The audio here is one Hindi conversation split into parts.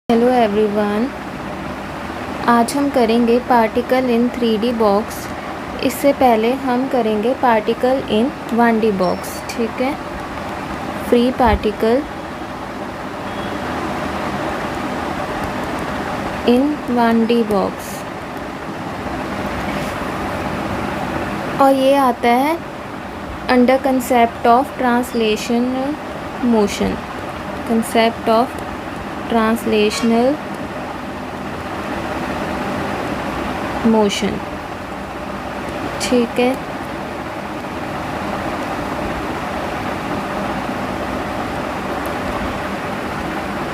हेलो एवरीवन, आज हम करेंगे पार्टिकल इन 3D बॉक्स। इससे पहले हम करेंगे पार्टिकल इन 1D बॉक्स। ठीक है, free particle in 1D box. और ये आता है under concept of translational motion. Concept of translational motion. ठीक है,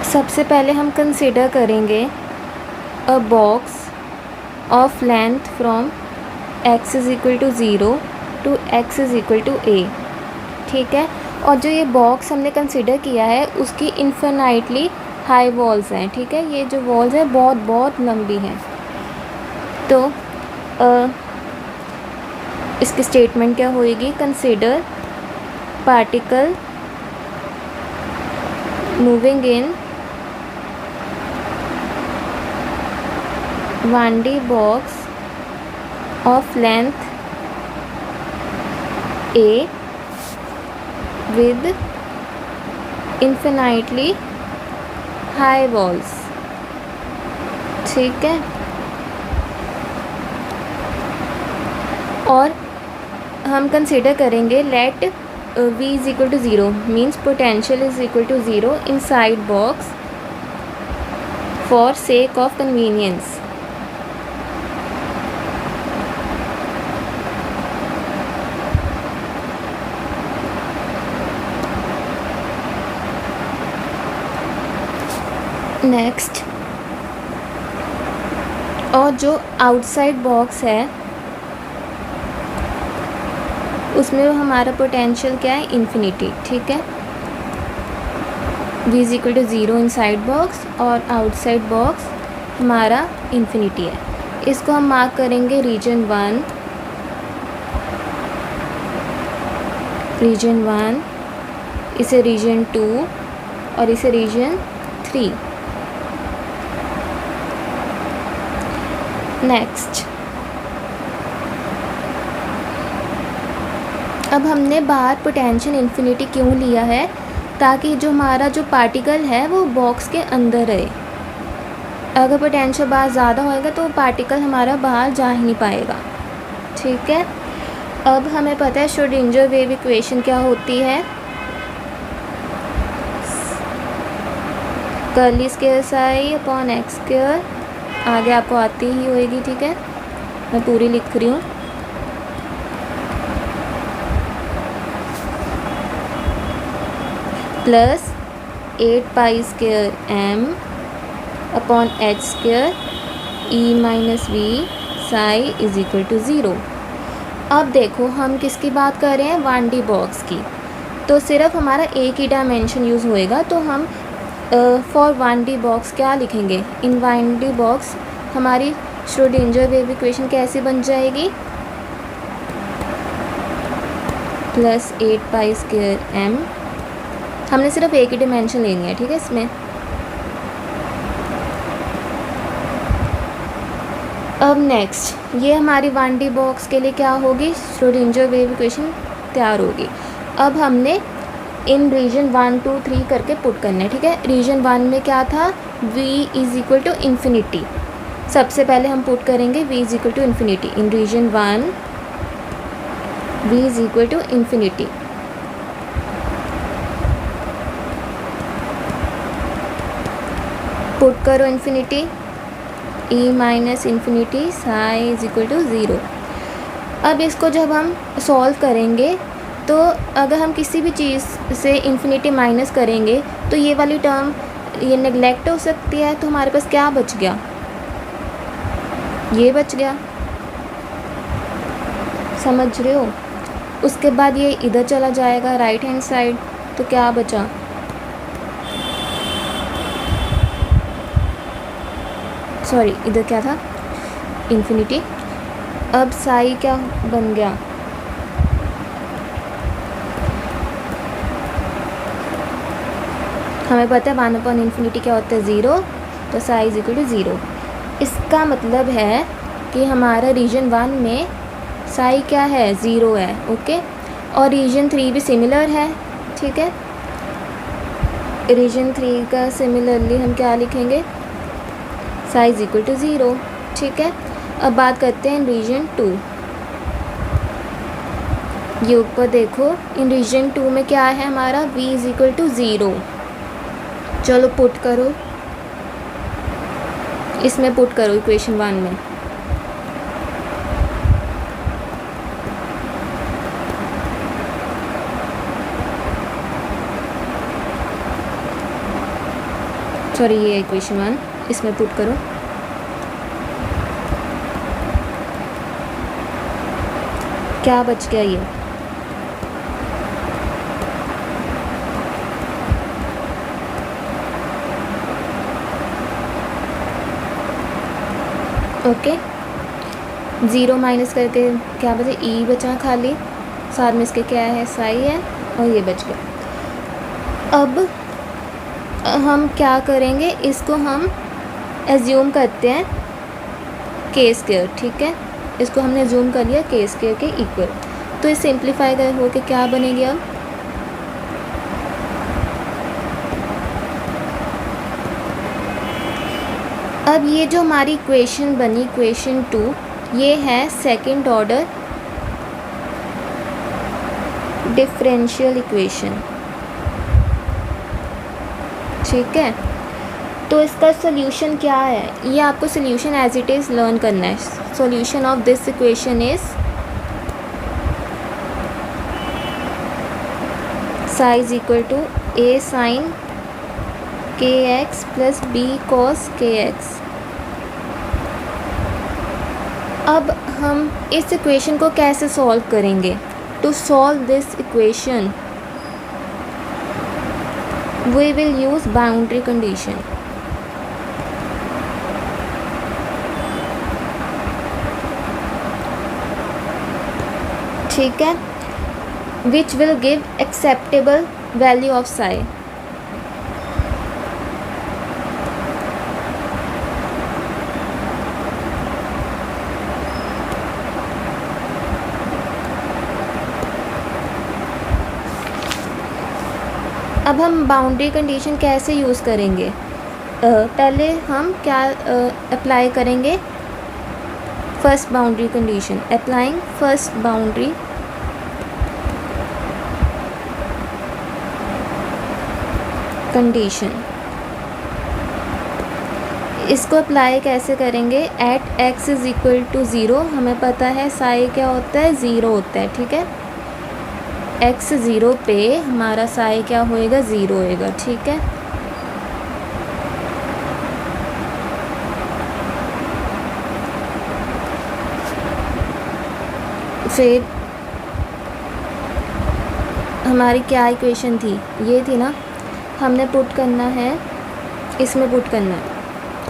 सबसे पहले हम कंसिडर करेंगे a box of length from x is equal to 0 to x is equal to a। ठीक है, और जो ये बॉक्स हमने कंसिडर किया है उसकी इन्फिनाइटली हाई वॉल्स हैं। ठीक है, ये जो वॉल्स है बहुत बहुत लंबी हैं। तो इसकी स्टेटमेंट क्या होएगी? Consider particle moving in 1D box of length a with infinitely high walls। ठीक है, और हम कंसिडर करेंगे let v is equal to 0 means potential is equal to 0 inside box for sake of convenience. Next, और जो आउटसाइड बॉक्स है उसमें हमारा पोटेंशियल क्या है? इन्फिनिटी। ठीक है, v is equal to 0 inside box और आउटसाइड बॉक्स हमारा इन्फिनिटी है। इसको हम मार्क करेंगे रीजन 1, इसे रीजन 2 और इसे रीजन 3। नेक्स्ट, अब हमने बाहर पोटेंशियल इन्फिनिटी क्यों लिया है? ताकि जो हमारा जो पार्टिकल है वो बॉक्स के अंदर रहे। अगर पोटेंशियल बाहर ज़्यादा होएगा तो पार्टिकल हमारा बाहर जा ही नहीं पाएगा। ठीक है, अब हमें पता है श्रोडिंगर वेव इक्वेशन क्या होती है? Curly square psi upon x square, आगे आपको आती ही होएगी। ठीक है, मैं पूरी लिख रही हूँ। Plus 8 pi square m upon h square e minus V psi is equal to 0। अब देखो हम किसकी बात कर रहे हैं? 1D बॉक्स की। तो सिर्फ हमारा एक ही डायमेंशन यूज़ होएगा। तो हम फॉर 1D बॉक्स क्या लिखेंगे? इन 1D बॉक्स हमारी श्रोडिंगर वेव इक्वेशन कैसी बन जाएगी? प्लस 8 पाई स्क्वायर m, हमने सिर्फ एक ही डिमेंशन लेनी है। ठीक है, इसमें अब नेक्स्ट ये हमारी 1D बॉक्स के लिए क्या होगी? श्रोडिंगर वेव इक्वेशन तैयार होगी। अब हमने इन रीजन 1, 2, 3 करके पुट करना है। ठीक है, रीजन 1 में क्या था? v is equal to infinity. सबसे पहले हम पुट करेंगे v is equal to infinity. In region 1 v is equal to infinity. Put करो infinity, e minus infinity psi is equal to 0। अब इसको जब हम सॉल्व करेंगे तो अगर हम किसी भी चीज़ से इन्फिनिटी माइनस करेंगे तो ये वाली टर्म ये नेगलेक्ट हो सकती है। तो हमारे पास क्या बच गया? ये बच गया। समझ रहे हो? उसके बाद ये इधर चला जाएगा राइट हैंड साइड। तो क्या बचा? सॉरी, इधर क्या था? इन्फिनिटी। अब साई क्या बन गया? हमें पता है 1/∞ क्या होता है 0, तो साई इज इक्वल टू 0। इसका मतलब है कि हमारा रीजन 1 में साई क्या है, 0 है। ओके, और रीजन 3 भी सिमिलर है। ठीक है, रीजन 3 का सिमिलरली हम क्या लिखेंगे, साई इज इक्वल टू 0। ठीक है, अब बात करते हैं रीजन 2। ये ऊपर देखो, इन रीजन 2 में क्या है हमारा, v इज इक्वल टू 0। चलो पुट करो, इसमें पुट करो इक्वेशन 1 में। सॉरी, ये इक्वेशन 1, इसमें पुट करो। क्या बच गया ये, ओके। 0 माइनस करके क्या बचे, ई बचा खाली, साथ में इसके क्या है, साई है, और ये बच गया। अब हम क्या करेंगे, इसको हम एज्यूम करते हैं के स्क्वायर। ठीक है, इसको हमने एज्यूम कर लिया के स्क्वायर के इक्वल। तो ये सिंप्लीफाई कर हो के क्या बनेगी अब ये जो हमारी इक्वेशन बनी, इक्वेशन 2, ये है सेकंड ऑर्डर डिफरेंशियल इक्वेशन। ठीक है, तो इसका सोल्यूशन क्या है, ये आपको solution as it is learn करना है। Solution of this equation is psi is equal to a sine के X plus B cos K x. अब हम इस इक्वेशन को कैसे सॉल्व करेंगे, to solve this equation we will use boundary condition। ठीक है, which will give acceptable value of psi। अब हम बाउंड्री कंडीशन कैसे यूज़ करेंगे, पहले हम क्या अप्लाई करेंगे, first boundary condition. Applying first boundary condition, इसको अप्लाई कैसे करेंगे, at X is equal to 0। हमें पता है साई क्या होता है, 0 होता है। ठीक है, x 0 पे हमारा साई क्या होएगा, 0 होएगा। ठीक है, फिर हमारी क्या इक्वेशन थी, ये थी ना, हमने पुट करना है, इसमें पुट करना है,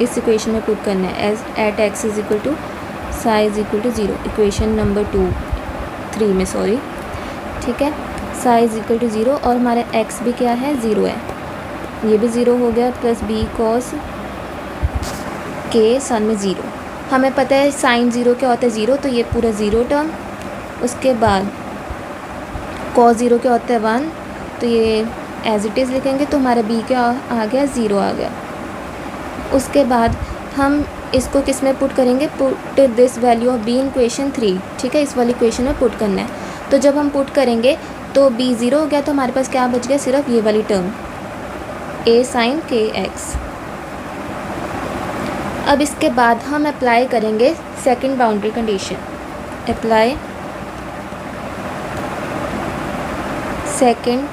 इस इक्वेशन में पुट करना है as at X is equal to psi is equal to 0, equation number 3 में, सॉरी। ठीक है, साई इज इक्वल टू 0 और हमारा x भी क्या है, 0 है, ये भी 0 हो गया, प्लस बी कॉस के सन में 0। हमें पता है साइन 0 क्या होता है, 0, तो ये पूरा 0 टर्म। उसके बाद कॉस 0 क्या होता है, 1, तो ये एज इट इज़ लिखेंगे, तो हमारा b क्या आ गया, 0 आ गया। उसके बाद हम इसको किस में पुट करेंगे, put this value of b in equation 3। ठीक है, इस वाली इक्वेशन में पुट करना है। तो जब हम पुट करेंगे तो b 0 हो गया, तो हमारे पास क्या बच गया, सिर्फ ये वाली टर्म a साइन के एक्स। अब इसके बाद हम अप्लाई करेंगे second boundary condition. Apply second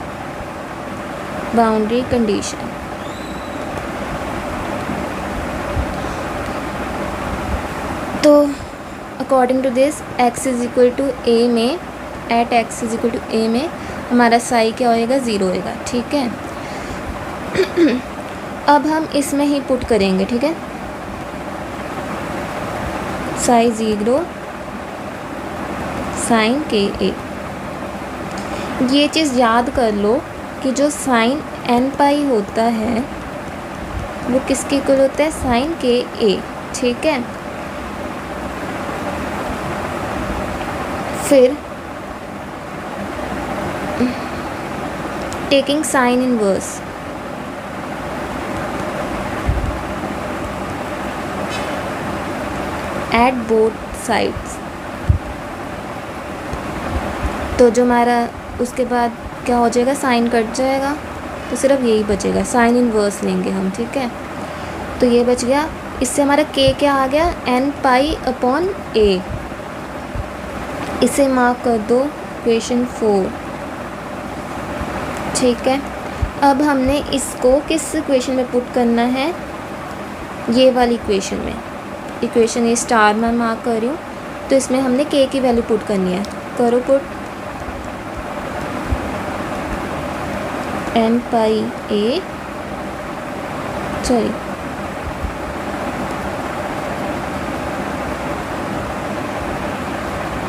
boundary condition. तो according to this x is equal to a में, at x is equal to a में हमारा साई क्या होएगा, 0 होएगा। ठीक है, अब हम इसमें ही पुट करेंगे। ठीक है, साई 0 साइन के ए। ये चीज़ याद कर लो कि जो साइन n पाई होता है वो किसके इक्वल होता है, साइन के ए, ठीक है। फिर taking sine inverse, at both sides, तो जो हमारा उसके बाद क्या हो जाएगा, साइन कट जाएगा, तो सिर्फ यही बचेगा, साइन इनवर्स लेंगे हम, ठीक है। तो ये बच गया, इससे हमारा के क्या आ गया, एन पाई अपॉन ए, इसे मार्क कर दो इक्वेशन 4, ठीक है। अब हमने इसको किस इक्वेशन में पुट करना है, ये वाली इक्वेशन में, इक्वेशन ये स्टार में मार्क कर रही हूँ, तो इसमें हमने के की वैल्यू पुट करनी है, करो put, M pi A, sorry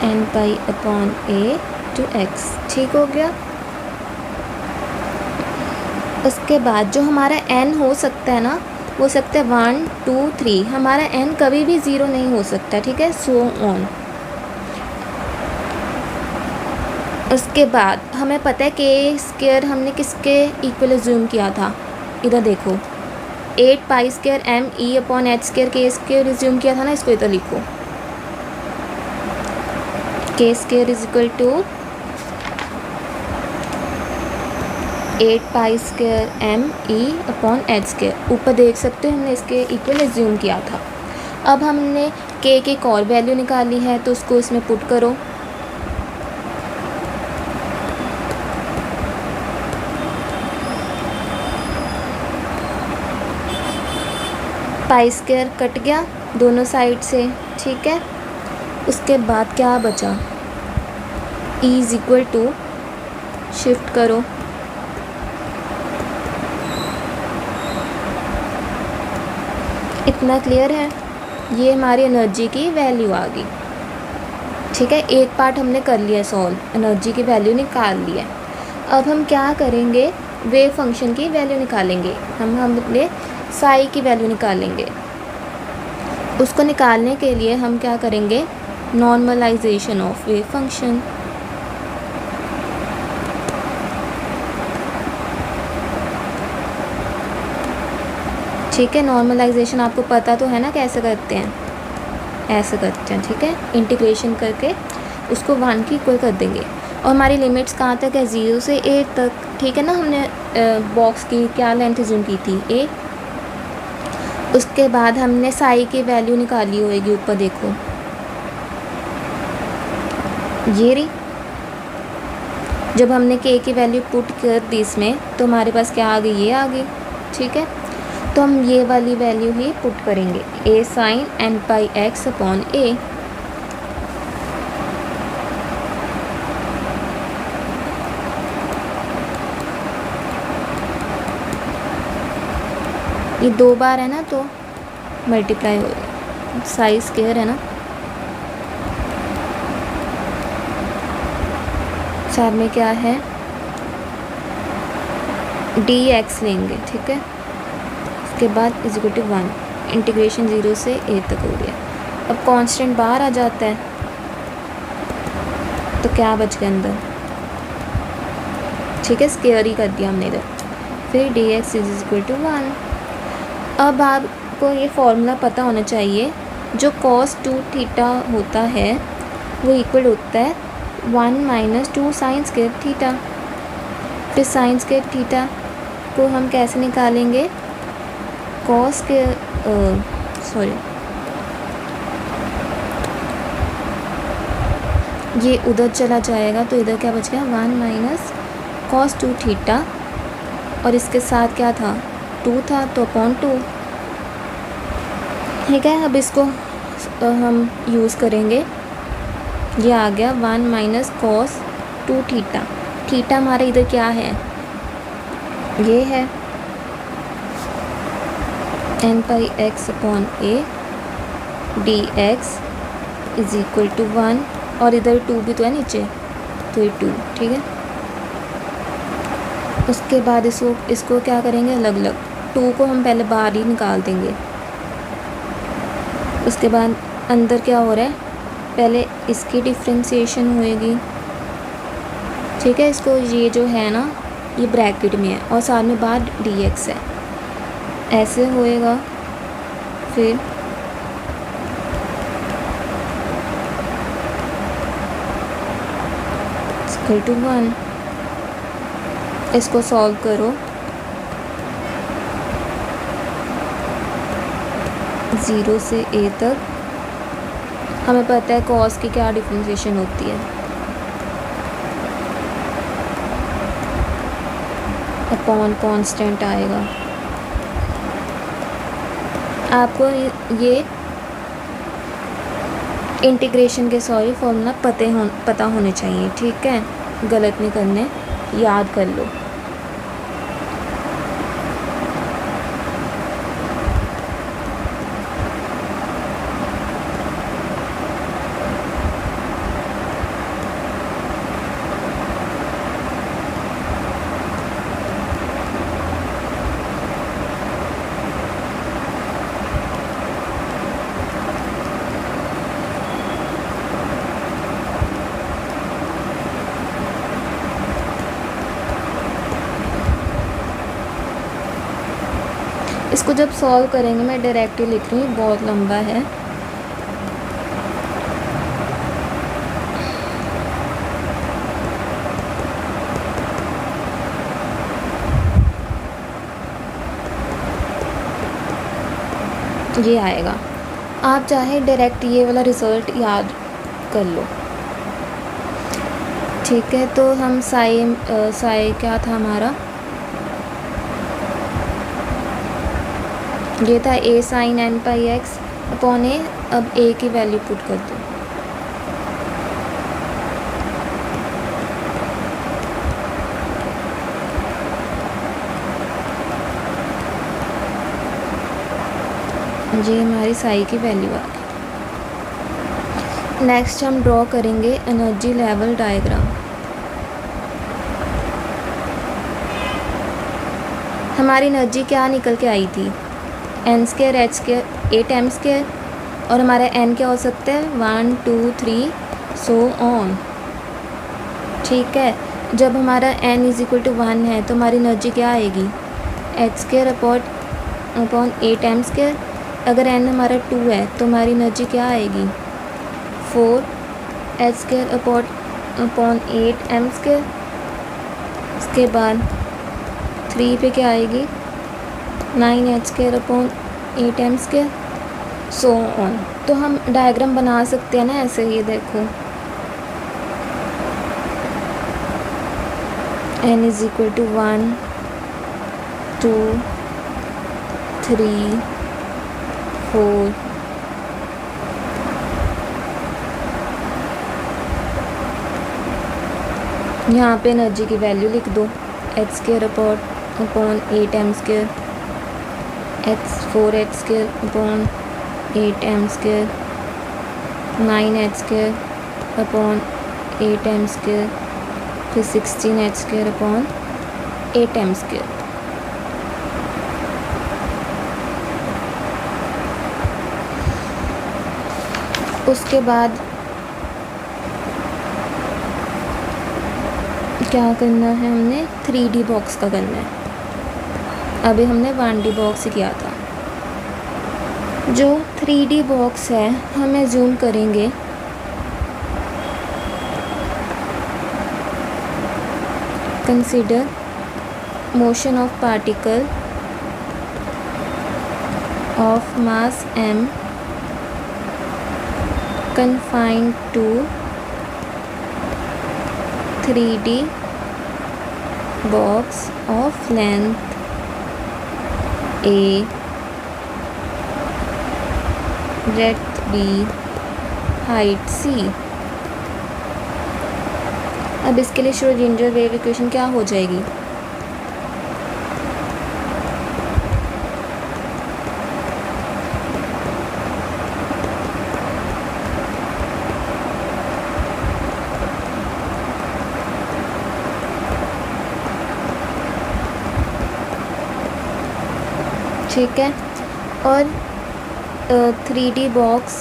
N pi upon A to X, ठीक हो गया। उसके बाद जो हमारा n हो सकता है ना, वो सकता है 1 2 3, हमारा n कभी भी 0 नहीं हो सकता, ठीक है, सो ऑन। उसके बाद हमें पता है के स्क्वायर हमने किसके इक्वल एज्यूम किया था, इधर देखो 8 pi square M E upon H square K square assume किया था ना, इसको इधर लिखो, K square is equal to 8 pi square M E upon H square, ऊपर देख सकते हो हमने इसके इक्वल एज्यूम किया था। अब हमने के एक और वैल्यू निकाली है, तो उसको इसमें पुट करो, पाई स्क्वायर कट गया दोनों साइड से, ठीक है। उसके बाद क्या बचा, E is equal to, shift करो, इतना क्लियर है, ये हमारी एनर्जी की वैल्यू आ गई, ठीक है। एक पार्ट हमने कर लिया सॉल्व, एनर्जी की वैल्यू निकाल लिया। अब हम क्या करेंगे, वेव फंक्शन की वैल्यू निकालेंगे, हम अपने साई की वैल्यू निकालेंगे। उसको निकालने के लिए हम क्या करेंगे, नॉर्मलाइजेशन ऑफ वेव फंक्शन, ठीक है। नॉर्मलाइजेशन आपको पता तो है ना कैसे करते हैं, ऐसे करते हैं, ठीक है। इंटीग्रेशन करके उसको 1 की इक्वल कर देंगे, और हमारी लिमिट्स कहाँ तक है, 0 से 8 तक, ठीक है ना। हमने बॉक्स की क्या लेंथ एज्यूम की थी, 8। उसके बाद हमने साई की वैल्यू निकाली होएगी, ऊपर देखो ये रही, जब हमने के की वैल्यू पुट कर दी इसमें, तो हमारे पास क्या आ गई, ये आ गई, ठीक है। तो हम ये वाली वैल्यू ही पुट करेंगे, ए sign N pi X upon ए, ये 2 बार है ना, तो मल्टीप्लाई हो, साई स्क्वायर है ना, साथ में क्या है, डी एक्स लेंगे, ठीक है। उसके बाद इज इक्वल टू 1, इंटीग्रेशन 0 से a तक हो गया। अब कांस्टेंट बाहर आ जाता है, तो क्या बच गया अंदर, ठीक है, स्क्वायर ही कर दिया हमने इधर, फिर D X is equal to 1। अब आपको ये फॉर्मूला पता होना चाहिए, जो cos 2 थीटा होता है वो इक्वल होता है 1 माइनस 2 साइन स्क्वायर थीटा। फिर साइन स्क्वायर थीटा को हम कैसे निकालेंगे, कॉस के सॉरी ये उधर चला जाएगा, तो इधर क्या बच गया, 1 माइनस cos 2 थीटा, और इसके साथ क्या था, 2 था, तो अपॉन 2, ठीक है। अब इसको हम यूज़ करेंगे, ये आ गया 1 माइनस cos 2 थीटा, थीटा हमारा इधर क्या है, ये है N pi X upon A D X is equal to 1, और इधर 2 भी तो है नीचे, तो ये 2, ठीक है। उसके बाद इसको क्या करेंगे, अलग अलग 2 को हम पहले बाहर ही निकाल देंगे। उसके बाद अंदर क्या हो रहा है, पहले इसकी डिफ्रेंशिएशन होएगी, ठीक है। इसको ये जो है ना ये ब्रैकेट में है और साथ में बाद dx है, ऐसे होएगा। फिर इक्वल टू 1, इसको सॉल्व करो, 0 से a तक। हमें पता है कॉस की क्या डिफ्रेंशिएशन होती है, अपॉन कांस्टेंट आएगा। आपको ये इंटीग्रेशन के फॉर्मूला पता होने चाहिए, ठीक है, गलत नहीं करने, याद कर लो। इसको जब सॉल्व करेंगे, मैं डायरेक्टली लिख रही हूँ, बहुत लंबा है। ये आएगा। आप चाहे डायरेक्ट ये वाला रिजल्ट याद कर लो, ठीक है। तो हम साई क्या था हमारा, ये था a sin n pi x upon a। अब a की वैल्यू पुट कर दो, ये हमारी साई की वैल्यू आ गई। नेक्स्ट हम ड्रॉ करेंगे एनर्जी लेवल डायग्राम। हमारी एनर्जी क्या निकल के आई थी, n square h square 8m square, और हमारा n क्या हो सकता है 1 2 3 सो ऑन, ठीक है। जब हमारा n इज इक्वल टू 1 है तो हमारी एनर्जी क्या आएगी, h square upon 8m square. अगर n हमारा 2 है तो हमारी एनर्जी क्या आएगी 4 h square upon 8m square. उसके बाद 3 पे क्या आएगी 9h square upon 8m square, so on. तो हम डायग्राम बना सकते हैं ना ऐसे ही, देखो n इज इक्वल टू 1 2 3 4 यहाँ पे एनर्जी की वैल्यू लिख दो, h square upon 8m square, 4h square upon 8m square, 9h square upon 8m square, फिर 16h square upon 8m square. उसके बाद क्या करना है, हमने 3D बॉक्स का करना है। अभी हमने 1D बॉक्स किया था। जो 3D बॉक्स है हम जूम करेंगे, consider motion of particle of mass m confined to 3D box of length a, breadth b, height c। अब इसके लिए श्रोडिंगर वेव इक्वेशन क्या हो जाएगी, ठीक है। और 3D box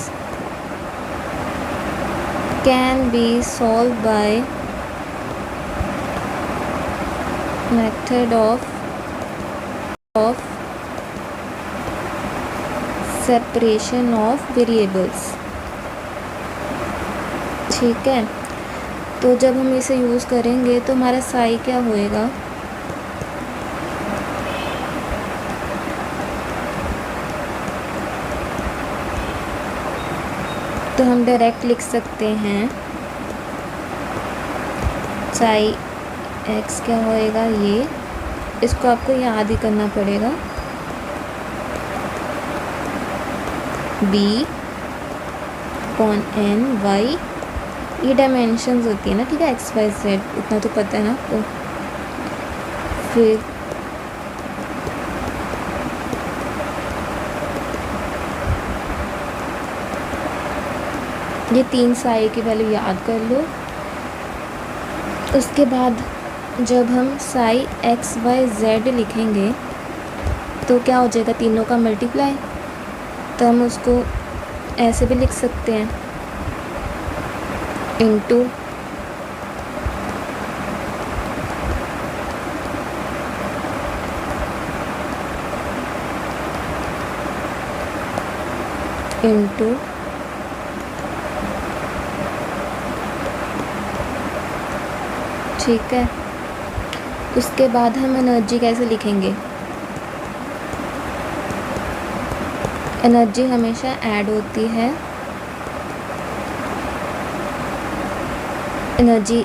can be solve by method of separation of variables. ठीक है, तो जब हम इसे यूज़ करेंगे तो हमारा साई क्या होएगा, तो हम डायरेक्ट लिख सकते हैं साई एक्स क्या होएगा, ये इसको आपको याद ही करना पड़ेगा, बी अपॉन एन वाई, ये डायमेंशंस होती है ना, ठीक है, एक्स वाई जेड, इतना तो पता है ना आपको। फिर ये 3 साई की वैल्यू याद कर लो। उसके बाद जब हम साई एक्स वाई जेड लिखेंगे तो क्या हो जाएगा, तीनों का मल्टीप्लाई, तो हम उसको ऐसे भी लिख सकते हैं, इंटू इंटू ठीक है। उसके बाद हम एनर्जी कैसे लिखेंगे, एनर्जी हमेशा ऐड होती है, एनर्जी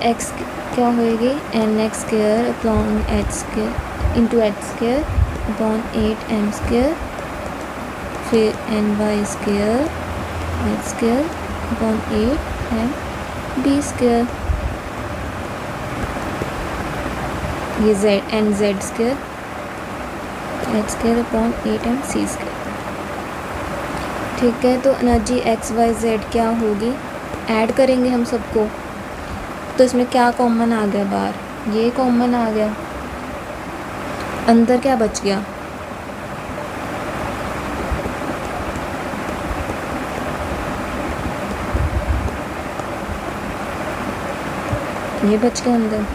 एक्स क्या होएगी, n x square upon H square into h square upon 8m square, फिर n y square h square upon 8m b square, ये z n z square h square upon 8m c square. ठीक है, तो एनर्जी एक्स वाई जेड क्या होगी, ऐड करेंगे हम सबको, तो इसमें क्या कॉमन आ गया बाहर, ये कॉमन आ गया, अंदर क्या बच गया, ये बच गया अंदर।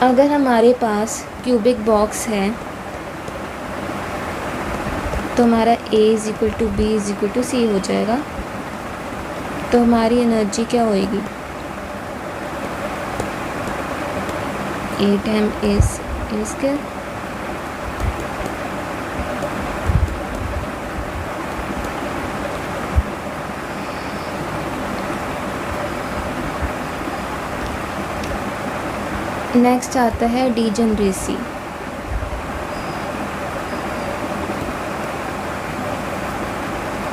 अगर हमारे पास क्यूबिक बॉक्स है तो हमारा A is equal to b is equal to c हो जाएगा, तो हमारी एनर्जी क्या होएगी, 8m इज स्क्वायर। नेक्स्ट आता है डीजनरेसी।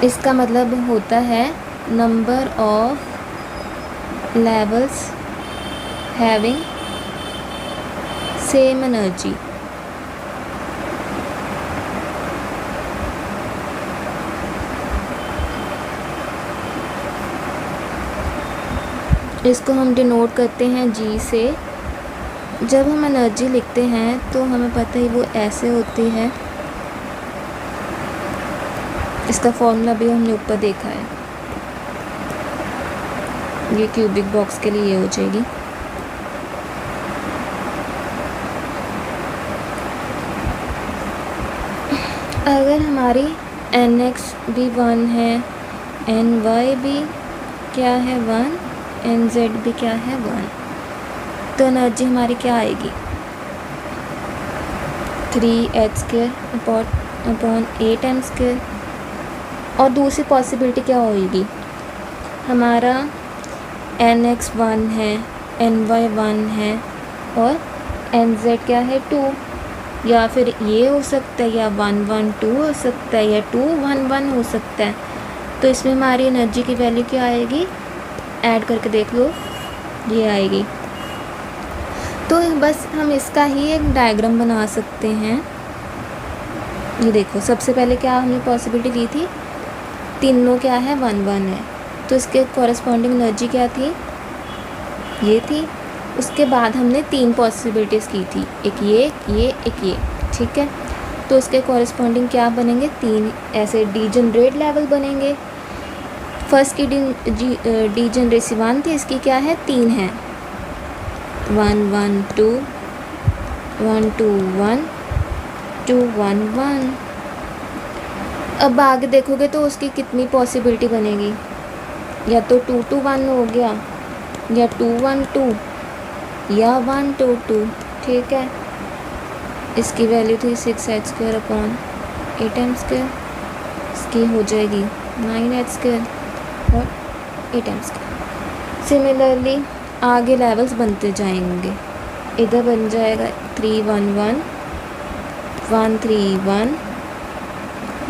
इसका मतलब होता है number of levels having same energy. इसको हम डिनोट करते हैं जी से। जब हम एनर्जी लिखते हैं तो हमें पता ही वो ऐसे होती है, इसका फॉर्मूला भी हमने ऊपर देखा है, ये क्यूबिक बॉक्स के लिए ये हो जाएगी। अगर हमारी nx भी 1 है, ny भी क्या है 1, nz भी क्या है 1, तो एनर्जी हमारी क्या आएगी 3h square upon 8m square. और दूसरी पॉसिबिलिटी क्या होगी, हमारा nx 1 है, ny 1 है और nz क्या है 2, या फिर ये हो सकता है, या 1 1 2 हो सकता है, या 2 1 1 हो सकता है। तो इसमें हमारी एनर्जी की वैल्यू क्या आएगी, ऐड करके देख लो, ये आएगी। तो बस हम इसका ही एक डायग्राम बना सकते हैं। ये देखो, सबसे पहले क्या हमने पॉसिबिलिटी ली थी, तीनों क्या है 1 1 है, तो इसके कॉरस्पॉन्डिंग एनर्जी क्या थी, ये थी। उसके बाद हमने 3 पॉसिबिलिटीज़ की थी, एक ये, एक ये, एक ये, ठीक है। तो उसके कॉरस्पॉन्डिंग क्या बनेंगे, 3 ऐसे डीजनरेट लेवल बनेंगे। फर्स्ट की डीजनरेसी 1 थी, इसकी क्या है, 3 है, 1 1 2 1 2 1 2 1 1। अब आगे देखोगे तो उसकी कितनी पॉसिबिलिटी बनेगी, या तो 2 2 1 हो गया, या 2 1 2, या 1 2 2। ठीक है, इसकी वैल्यू थी 6h² अपॉन 8m², इसकी हो जाएगी 9h² और 8m²। सिमिलरली आगे लेवल्स बनते जाएंगे, इधर बन जाएगा 3 1 1 1 3 1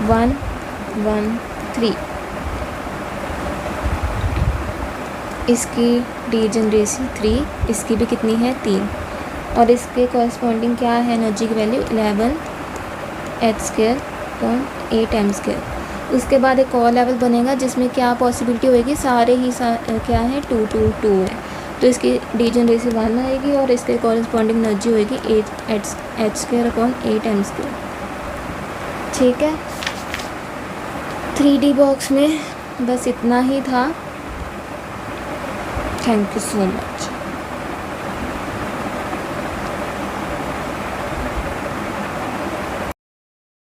1 1 3। इसकी डीजनरेसी 3, इसकी भी कितनी है, 3, और इसके कॉरस्पॉन्डिंग क्या है एनर्जी की वैल्यू 11h² अपॉन 8m²। उसके बाद एक और लेवल बनेगा जिसमें क्या पॉसिबिलिटी होएगी, सारे ही क्या है, 2 2 2 है, तो इसकी डीजनरेसी 1 आएगी और इसके कॉरस्पॉन्डिंग एनर्जी होएगी 8h² अपॉन 8m²। ठीक है, 3D बॉक्स में बस इतना ही था। Thank you so much.